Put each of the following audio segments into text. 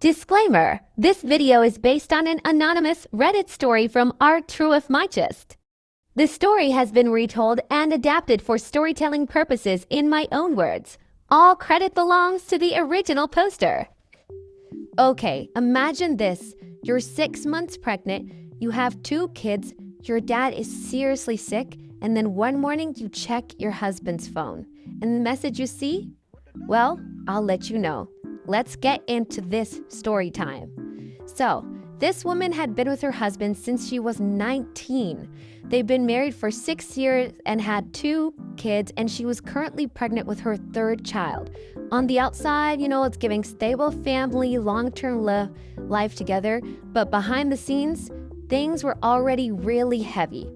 Disclaimer: this video is based on an anonymous Reddit story from our TrueOffMyChest. The story has been retold and adapted for storytelling purposes in my own words. All credit belongs to the original poster. Okay, imagine this. You're 6 months pregnant, you have 2 kids, your dad is seriously sick, and then one morning you check your husband's phone. And the message you see? Well, I'll let you know. Let's get into this story time. So, this woman had been with her husband since she was 19. They've been married for 6 years and had 2 kids, and she was currently pregnant with her 3rd child. On the outside, it's giving stable family, long-term life together, but behind the scenes, things were already really heavy.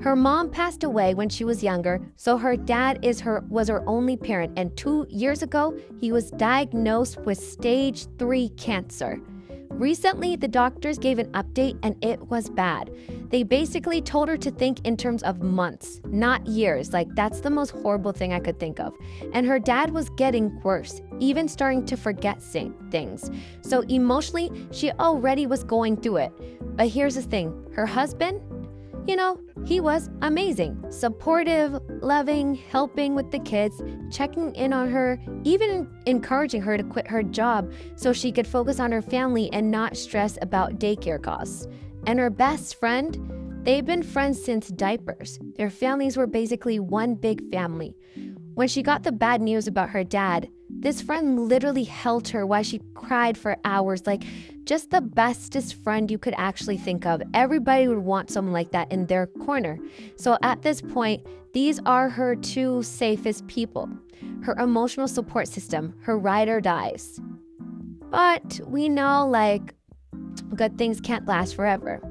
Her mom passed away when she was younger, so her dad was her only parent, and 2 years ago, he was diagnosed with stage 3 cancer. Recently, the doctors gave an update and it was bad. They basically told her to think in terms of months, not years. That's the most horrible thing I could think of. And her dad was getting worse, even starting to forget things. So emotionally, she already was going through it. But here's the thing, her husband, he was amazing, supportive, loving, helping with the kids, checking in on her, even encouraging her to quit her job so she could focus on her family and not stress about daycare costs. And her best friend, they've been friends since diapers. Their families were basically one big family. When she got the bad news about her dad, this friend literally held her while she cried for hours, just the bestest friend you could actually think of. Everybody would want someone like that in their corner. So at this point, these are her 2 safest people. Her emotional support system, her ride or dies. But we know, good things can't last forever.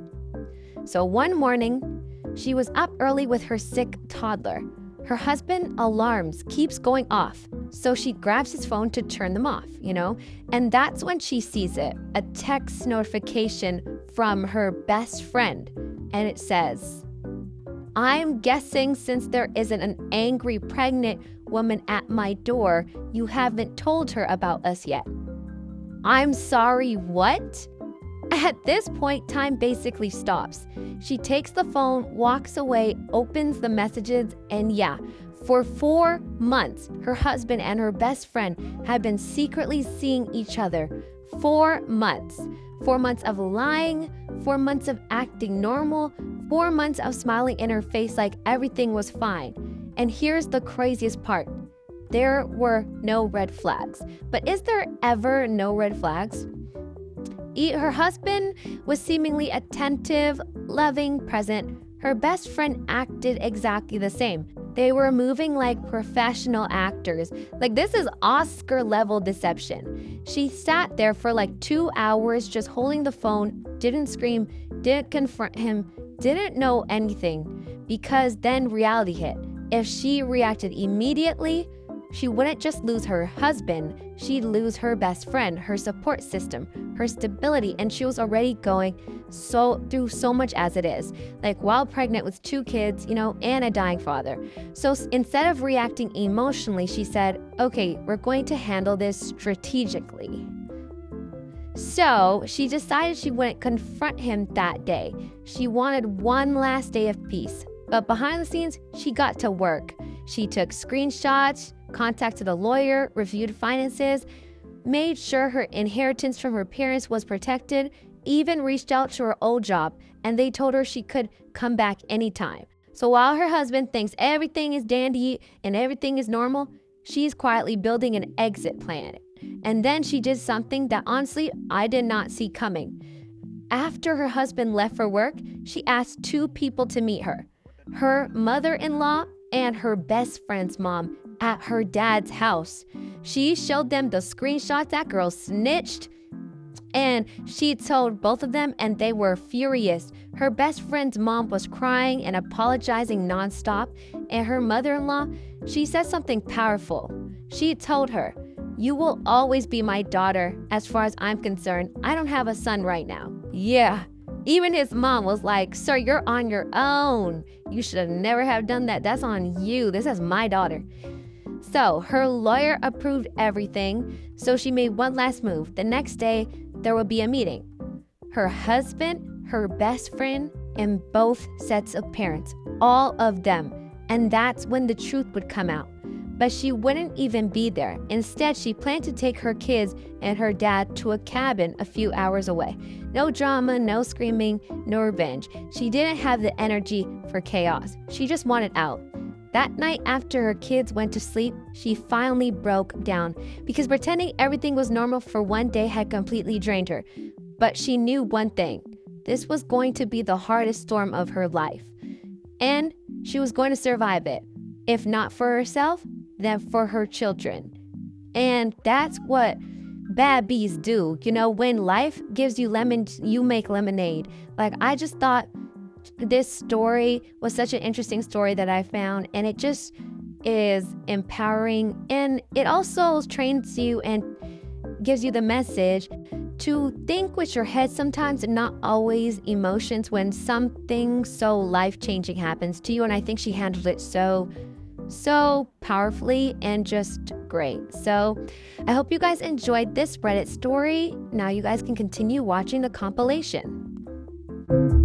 So one morning, she was up early with her sick toddler. Her husband's alarms keeps going off, so she grabs his phone to turn them off, And that's when she sees it, a text notification from her best friend. And it says, "I'm guessing since there isn't an angry pregnant woman at my door, you haven't told her about us yet." I'm sorry, what? At this point, time basically stops. She takes the phone, walks away, opens the messages, and for 4 months, her husband and her best friend had been secretly seeing each other. 4 months. 4 months of lying, 4 months of acting normal, 4 months of smiling in her face like everything was fine. And here's the craziest part. There were no red flags. But is there ever no red flags? Her husband was seemingly attentive, loving, present. Her best friend acted exactly the same. They were moving like professional actors. This is Oscar-level deception. She sat there for 2 hours just holding the phone, didn't scream, didn't confront him, didn't know anything. Because then reality hit. If she reacted immediately, she wouldn't just lose her husband, she'd lose her best friend, her support system, her stability, and she was already going through so much as it is. While pregnant with 2 kids, and a dying father. So instead of reacting emotionally, she said, okay, we're going to handle this strategically. So she decided she wouldn't confront him that day. She wanted one last day of peace. But behind the scenes, she got to work. She took screenshots, contacted a lawyer, reviewed finances, made sure her inheritance from her parents was protected, even reached out to her old job, and they told her she could come back anytime. So while her husband thinks everything is dandy and everything is normal, she's quietly building an exit plan. And then she did something that honestly I did not see coming. After her husband left for work, she asked 2 people to meet her. Her mother-in-law and her best friend's mom at her dad's house. She showed them the screenshots that girl snitched, and she told both of them, and they were furious. Her best friend's mom was crying and apologizing nonstop, and her mother-in-law, she said something powerful. She told her, "You will always be my daughter. As far as I'm concerned, I don't have a son right now." Yeah. Even his mom was like, "Sir, you're on your own. You should have never have done that. That's on you. This is my daughter." So her lawyer approved everything, so she made one last move. The next day, there would be a meeting. Her husband, her best friend, and both sets of parents, all of them. And that's when the truth would come out. But she wouldn't even be there. Instead, she planned to take her kids and her dad to a cabin a few hours away. No drama, no screaming, no revenge. She didn't have the energy for chaos. She just wanted out. That night, after her kids went to sleep, she finally broke down because pretending everything was normal for one day had completely drained her. But she knew one thing. This was going to be the hardest storm of her life. And she was going to survive it. If not for herself, then for her children. And that's what bad bees do. You know, when life gives you lemons, you make lemonade. Like, I just thought this story was such an interesting story that I found, and it just is empowering, and it also trains you and gives you the message to think with your head sometimes and not always emotions when something so life-changing happens to you. And I think she handled it so powerfully and just great. So I hope you guys enjoyed this Reddit story. Now you guys can continue watching the compilation.